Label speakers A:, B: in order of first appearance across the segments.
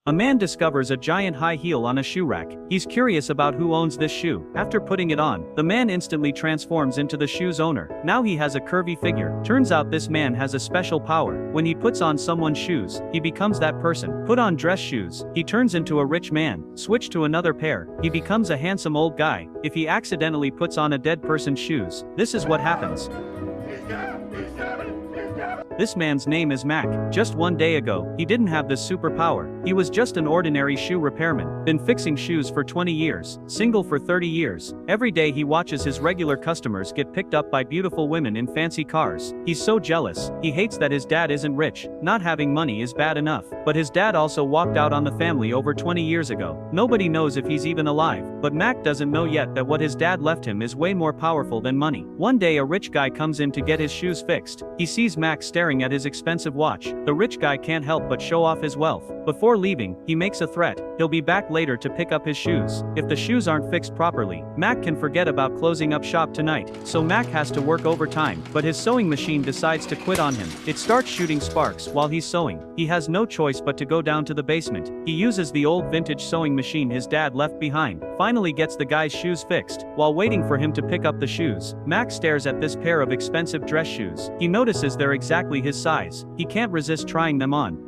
A: A man discovers a giant high heel on a shoe rack. He's curious about who owns this shoe. After putting it on, the man instantly transforms into the shoe's owner. Now he has a curvy figure. Turns out this man has a special power. When he puts on someone's shoes, he becomes that person. Put on dress shoes, he turns into a rich man. Switch to another pair, he becomes a handsome old guy. If he accidentally puts on a dead person's shoes, this is what happens. This man's name is Mac. Just one day ago, he didn't have this superpower. He was just an ordinary shoe repairman. Been fixing shoes for 20 years. Single for 30 years. Every day he watches his regular customers get picked up by beautiful women in fancy cars. He's so jealous. He hates that his dad isn't rich. Not having money is bad enough. But his dad also walked out on the family over 20 years ago. Nobody knows if he's even alive. But Mac doesn't know yet that what his dad left him is way more powerful than money. One day a rich guy comes in to get his shoes fixed. He sees Mac staring at his expensive watch. The rich guy can't help but show off his wealth. Before leaving, he makes a threat. He'll be back later to pick up his shoes. If the shoes aren't fixed properly, Mac can forget about closing up shop tonight. So Mac has to work overtime, but his sewing machine decides to quit on him. It starts shooting sparks while he's sewing. He has no choice but to go down to the basement. He uses the old vintage sewing machine his dad left behind. Finally gets the guy's shoes fixed. While waiting for him to pick up the shoes, Mac stares at this pair of expensive dress shoes. He notices they're exactly his size. He can't resist trying them on.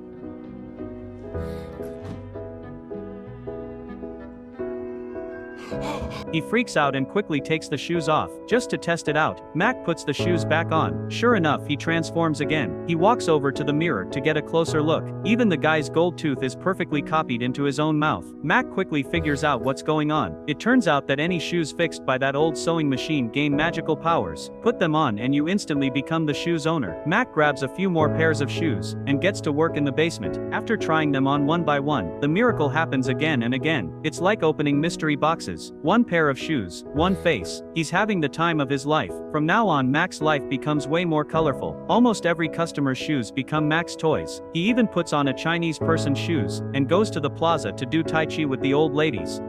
A: He freaks out and quickly takes the shoes off, just to test it out. Mac puts the shoes back on. Sure enough, he transforms again. He walks over to the mirror to get a closer look. Even the guy's gold tooth is perfectly copied into his own mouth. Mac quickly figures out what's going on. It turns out that any shoes fixed by that old sewing machine gain magical powers. Put them on and you instantly become the shoe's owner. Mac grabs a few more pairs of shoes, and gets to work in the basement. After trying them on one by one, the miracle happens again and again. It's like opening mystery boxes. One pair of shoes, one face. He's having the time of his life. From now on, Mac's life becomes way more colorful. Almost every customer's shoes become Mac's toys. He even puts on a Chinese person's shoes, and goes to the plaza to do Tai Chi with the old ladies.